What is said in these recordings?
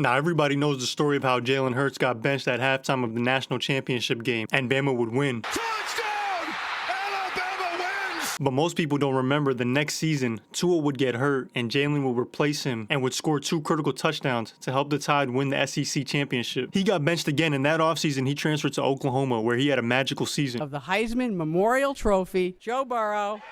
Now, everybody knows the story of how Jalen Hurts got benched at halftime of the national championship game, and Bama would win. Touchdown! Alabama wins! But most people don't remember the next season, Tua would get hurt, and Jalen would replace him and would score 2 critical touchdowns to help the Tide win the SEC championship. He got benched again, and that offseason he transferred to Oklahoma, where he had a magical season. Of the Heisman Memorial Trophy, Joe Burrow.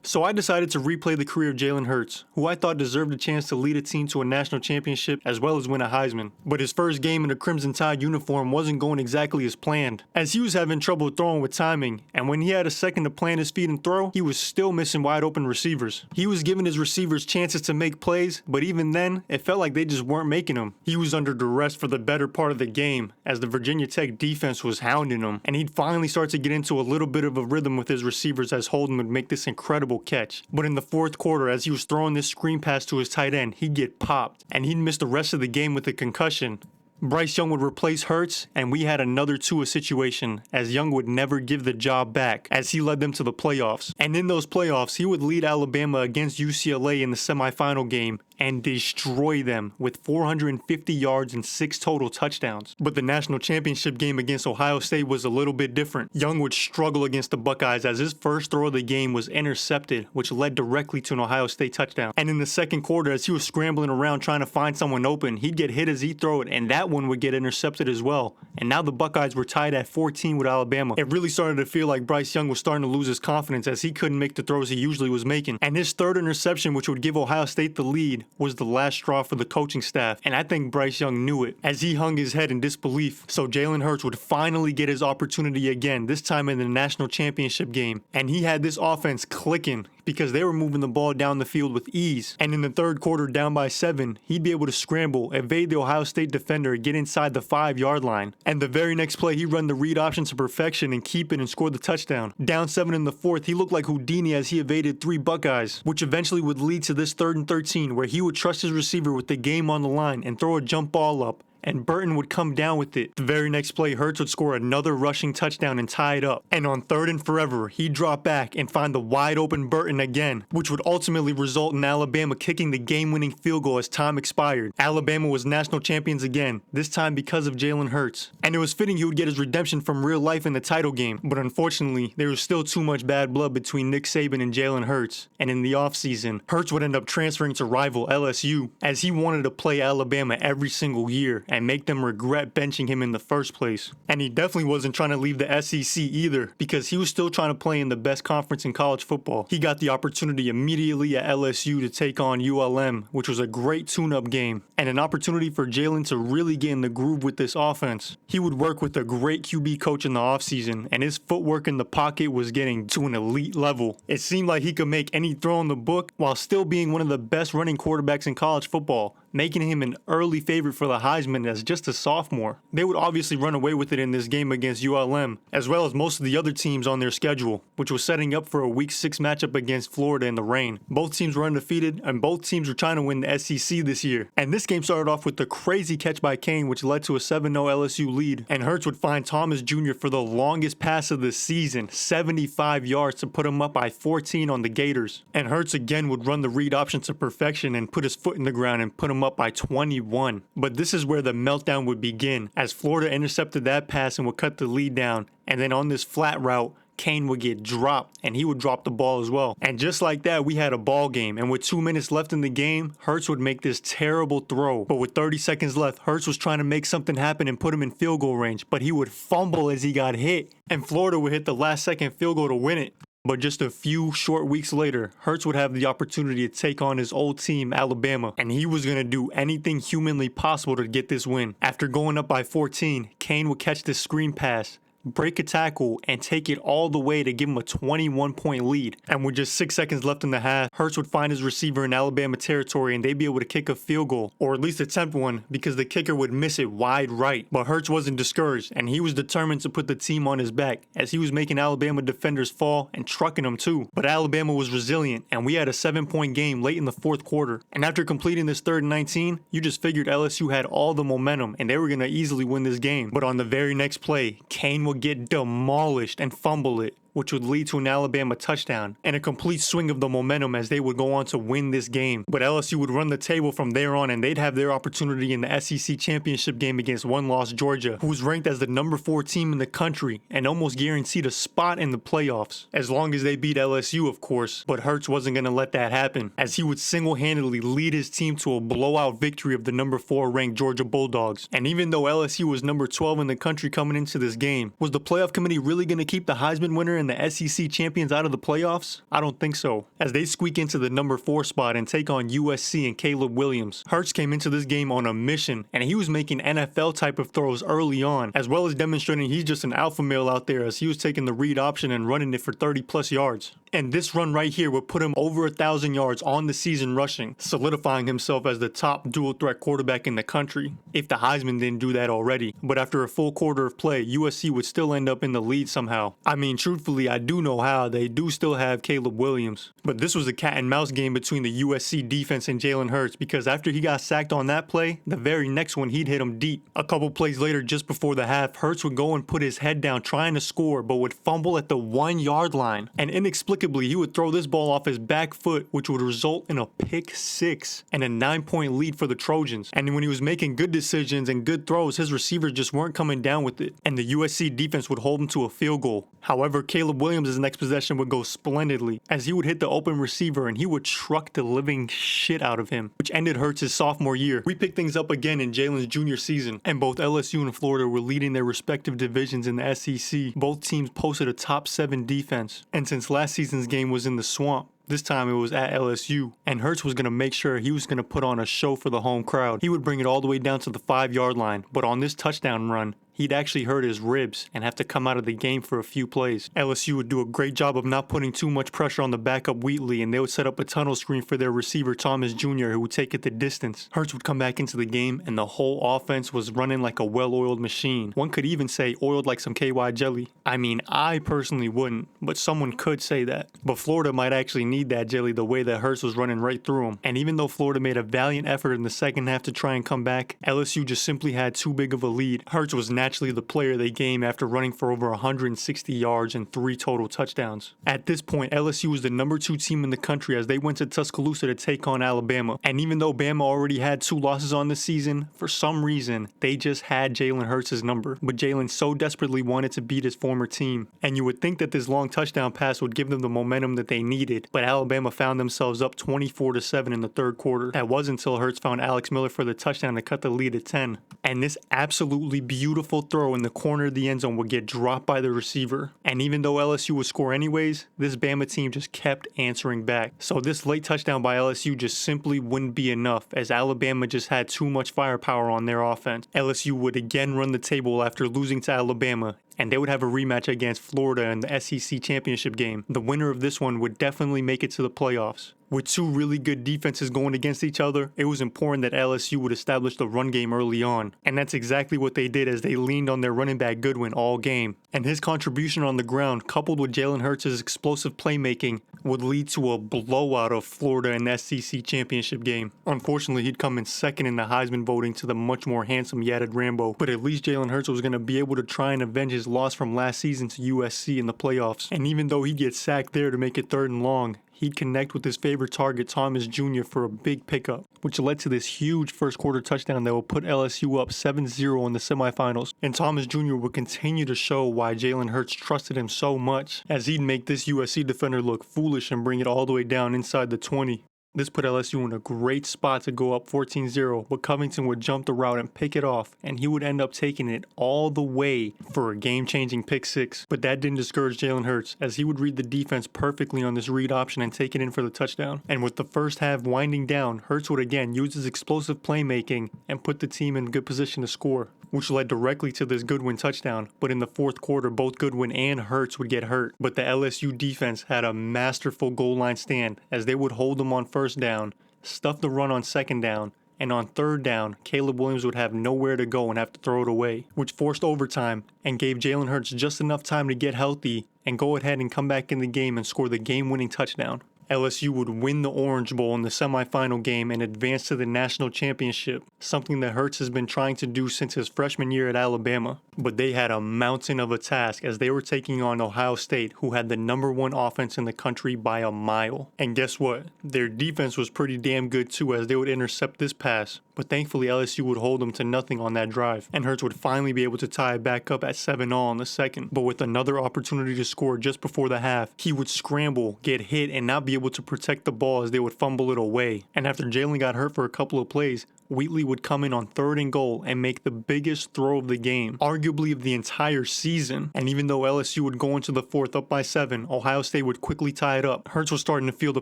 So I decided to replay the career of Jalen Hurts, who I thought deserved a chance to lead a team to a national championship as well as win a Heisman. But his first game in a Crimson Tide uniform wasn't going exactly as planned, as he was having trouble throwing with timing, and when he had a second to plant his feet and throw, he was still missing wide open receivers. He was giving his receivers chances to make plays, but even then, it felt like they just weren't making them. He was under duress for the better part of the game, as the Virginia Tech defense was hounding him, and he'd finally start to get into a little bit of a rhythm with his receivers as Holden would make this incredible catch. But in the fourth quarter, as he was throwing this screen pass to his tight end, he'd get popped, and he'd miss the rest of the game with a concussion. Bryce Young would replace Hurts, and we had another Tua situation, as Young would never give the job back, as he led them to the playoffs. And in those playoffs, he would lead Alabama against UCLA in the semifinal game and destroy them with 450 yards and 6 total touchdowns. But the national championship game against Ohio State was a little bit different. Young would struggle against the Buckeyes as his first throw of the game was intercepted, which led directly to an Ohio State touchdown. And in the second quarter, as he was scrambling around trying to find someone open, he'd get hit as he threw it, and that one would get intercepted as well. And now the Buckeyes were tied at 14 with Alabama. It really started to feel like Bryce Young was starting to lose his confidence as he couldn't make the throws he usually was making. And his third interception, which would give Ohio State the lead, was the last straw for the coaching staff, and I think Bryce Young knew it, as he hung his head in disbelief. So Jalen Hurts would finally get his opportunity again, this time in the national championship game, and he had this offense clicking because they were moving the ball down the field with ease. And in the third quarter, down by 7, he'd be able to scramble, evade the Ohio State defender, get inside the 5-yard line. And the very next play, he'd run the read option to perfection and keep it and score the touchdown. Down 7 in the fourth, he looked like Houdini as he evaded 3 Buckeyes, which eventually would lead to this 3rd and 13, where he would trust his receiver with the game on the line and throw a jump ball up, and Burton would come down with it. The very next play, Hurts would score another rushing touchdown and tie it up. And on 3rd and forever, he'd drop back and find the wide open Burton again, which would ultimately result in Alabama kicking the game-winning field goal as time expired. Alabama was national champions again, this time because of Jalen Hurts. And it was fitting he would get his redemption from real life in the title game, but unfortunately, there was still too much bad blood between Nick Saban and Jalen Hurts. And in the offseason, Hurts would end up transferring to rival LSU, as he wanted to play Alabama every single year and make them regret benching him in the first place. And he definitely wasn't trying to leave the SEC either, because he was still trying to play in the best conference in college football. He got the opportunity immediately at LSU to take on ULM, which was a great tune-up game, and an opportunity for Jalen to really get in the groove with this offense. He would work with a great QB coach in the offseason, and his footwork in the pocket was getting to an elite level. It seemed like he could make any throw in the book while still being one of the best running quarterbacks in college football, making him an early favorite for the Heisman as just a sophomore. They would obviously run away with it in this game against ULM, as well as most of the other teams on their schedule, which was setting up for a Week 6 matchup against Florida in the rain. Both teams were undefeated, and both teams were trying to win the SEC this year. And this game started off with the crazy catch by Kane, which led to a 7-0 LSU lead, and Hurts would find Thomas Jr. for the longest pass of the season, 75 yards, to put him up by 14 on the Gators. And Hurts again would run the read option to perfection and put his foot in the ground and put him up by 21. But this is where the meltdown would begin, as Florida intercepted that pass and would cut the lead down, and then on this flat route, Kane would get dropped, and he would drop the ball as well. And just like that, we had a ball game, and with 2 minutes left in the game, Hurts would make this terrible throw. But with 30 seconds left, Hurts was trying to make something happen and put him in field goal range, but he would fumble as he got hit, and Florida would hit the last second field goal to win it. But just a few short weeks later, Hurts would have the opportunity to take on his old team, Alabama, and he was going to do anything humanly possible to get this win. After going up by 14, Kane would catch this screen pass, break a tackle, and take it all the way to give him a 21-point lead. And with just 6 seconds left in the half, Hurts would find his receiver in Alabama territory, and they'd be able to kick a field goal, or at least attempt one, because the kicker would miss it wide right. But Hurts wasn't discouraged, and he was determined to put the team on his back, as he was making Alabama defenders fall and trucking them too. But Alabama was resilient, and we had a 7-point game late in the fourth quarter. And after completing this 3rd and 19, you just figured LSU had all the momentum, and they were going to easily win this game. But on the very next play, Kane would get demolished and fumble it, which would lead to an Alabama touchdown and a complete swing of the momentum as they would go on to win this game. But LSU would run the table from there on, and they'd have their opportunity in the SEC championship game against one-loss Georgia, who was ranked as the number 4 team in the country and almost guaranteed a spot in the playoffs, as long as they beat LSU, of course. But Hurts wasn't going to let that happen, as he would single-handedly lead his team to a blowout victory of the number 4 ranked Georgia Bulldogs. And even though LSU was number 12 in the country coming into this game, was the playoff committee really going to keep the Heisman winner and the SEC champions out of the playoffs? I don't think so, as they squeak into the number 4 spot and take on USC and Caleb Williams. Hurts came into this game on a mission, and he was making NFL type of throws early on, as well as demonstrating he's just an alpha male out there, as he was taking the read option and running it for 30 plus yards. And this run right here would put him over 1,000 yards on the season rushing, solidifying himself as the top dual threat quarterback in the country, if the Heisman didn't do that already. But after a full quarter of play, USC would still end up in the lead somehow. I mean, truthfully, I do know how. They do still have Caleb Williams. But this was a cat and mouse game between the USC defense and Jalen Hurts, because after he got sacked on that play, the very next one he'd hit him deep. A couple plays later, just before the half, Hurts would go and put his head down trying to score, but would fumble at the 1-yard line. And inexplicably, he would throw this ball off his back foot, which would result in a pick 6 and a 9-point lead for the Trojans. And when he was making good decisions and good throws, his receivers just weren't coming down with it, and the USC defense would hold him to a field goal. However, Caleb Williams' next possession would go splendidly, as he would hit the open receiver and he would truck the living shit out of him, which ended Hurts' sophomore year. We picked things up again in Jalen's junior season, and both LSU and Florida were leading their respective divisions in the SEC. Both teams posted a top 7 defense, and since last season's game was in the swamp, this time it was at LSU, and Hurts was going to make sure he was going to put on a show for the home crowd. He would bring it all the way down to the 5-yard line, but on this touchdown run, he'd actually hurt his ribs and have to come out of the game for a few plays. LSU would do a great job of not putting too much pressure on the backup Wheatley, and they would set up a tunnel screen for their receiver Thomas Jr., who would take it the distance. Hurts would come back into the game, and the whole offense was running like a well-oiled machine. One could even say oiled like some KY jelly. I mean, I personally wouldn't, but someone could say that. But Florida might actually need that jelly the way that Hurts was running right through him. And even though Florida made a valiant effort in the second half to try and come back, LSU just simply had too big of a lead. Hurts was naturally the player of the game after running for over 160 yards and 3 total touchdowns. At this point, LSU was the number 2 team in the country as they went to Tuscaloosa to take on Alabama. And even though Bama already had 2 losses on the season, for some reason, they just had Jalen Hurts' number. But Jalen so desperately wanted to beat his former team. And you would think that this long touchdown pass would give them the momentum that they needed, but Alabama found themselves up 24-7 in the third quarter. That wasn't until Hurts found Alex Miller for the touchdown to cut the lead to 10. And this absolutely beautiful throw in the corner of the end zone would get dropped by the receiver. And even though LSU would score anyways, this Bama team just kept answering back. So this late touchdown by LSU just simply wouldn't be enough, as Alabama just had too much firepower on their offense. LSU would again run the table after losing to Alabama, and they would have a rematch against Florida in the SEC championship game. The winner of this one would definitely make it to the playoffs. With 2 really good defenses going against each other, it was important that LSU would establish the run game early on. And that's exactly what they did, as they leaned on their running back Goodwin all game. And his contribution on the ground, coupled with Jalen Hurts' explosive playmaking, would lead to a blowout of Florida in the SEC championship game. Unfortunately, he'd come in second in the Heisman voting to the much more handsome Yadid Rambo. But at least Jalen Hurts was going to be able to try and avenge his loss from last season to USC in the playoffs. And even though he'd get sacked there to make it 3rd and long, he'd connect with his favorite target, Thomas Jr., for a big pickup, which led to this huge first quarter touchdown that would put LSU up 7-0 in the semifinals. And Thomas Jr. would continue to show why Jalen Hurts trusted him so much, as he'd make this USC defender look foolish and bring it all the way down inside the 20. This put LSU in a great spot to go up 14-0, but Covington would jump the route and pick it off, and he would end up taking it all the way for a game-changing pick 6. But that didn't discourage Jalen Hurts, as he would read the defense perfectly on this read option and take it in for the touchdown. And with the first half winding down, Hurts would again use his explosive playmaking and put the team in good position to score, which led directly to this Goodwin touchdown. But in the 4th quarter, both Goodwin and Hurts would get hurt. But the LSU defense had a masterful goal line stand, as they would hold them on first down, stuff the run on 2nd down, and on 3rd down, Caleb Williams would have nowhere to go and have to throw it away, which forced overtime and gave Jalen Hurts just enough time to get healthy and go ahead and come back in the game and score the game-winning touchdown. LSU would win the Orange Bowl in the semifinal game and advance to the national championship, something that Hurts has been trying to do since his freshman year at Alabama. But they had a mountain of a task as they were taking on Ohio State, who had the #1 offense in the country by a mile. And guess what? Their defense was pretty damn good too, as they would intercept this pass. But thankfully LSU would hold them to nothing on that drive, and Hurts would finally be able to tie it back up at 7-all in the second. But with another opportunity to score just before the half, he would scramble, get hit, and not be able to protect the ball as they would fumble it away. And after Jalen got hurt for a couple of plays, Wheatley would come in on 3rd and goal and make the biggest throw of the game, arguably of the entire season. And even though LSU would go into the 4th up by 7, Ohio State would quickly tie it up. Hurts was starting to feel the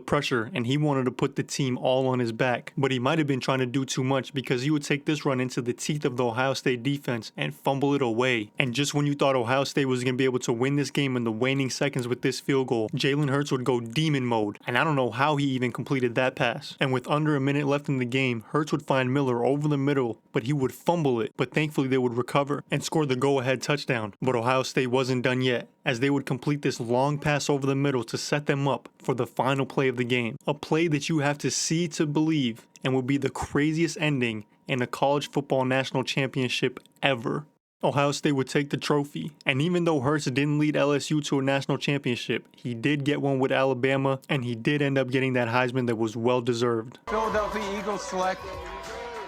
pressure, and he wanted to put the team all on his back. But he might have been trying to do too much, because he would take this run into the teeth of the Ohio State defense and fumble it away. And just when you thought Ohio State was going to be able to win this game in the waning seconds with this field goal, Jalen Hurts would go demon mode, and I don't know how he even completed that pass. And with under a minute left in the game, Hurts would find Miller over the middle, but he would fumble it. But thankfully they would recover and score the go-ahead touchdown. But Ohio State wasn't done yet, as they would complete this long pass over the middle to set them up for the final play of the game. A play that you have to see to believe, and would be the craziest ending in a college football national championship ever. Ohio State would take the trophy, and even though Hurts didn't lead LSU to a national championship, he did get one with Alabama, and he did end up getting that Heisman that was well deserved. Philadelphia Eagles select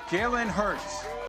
Jalen Hurts.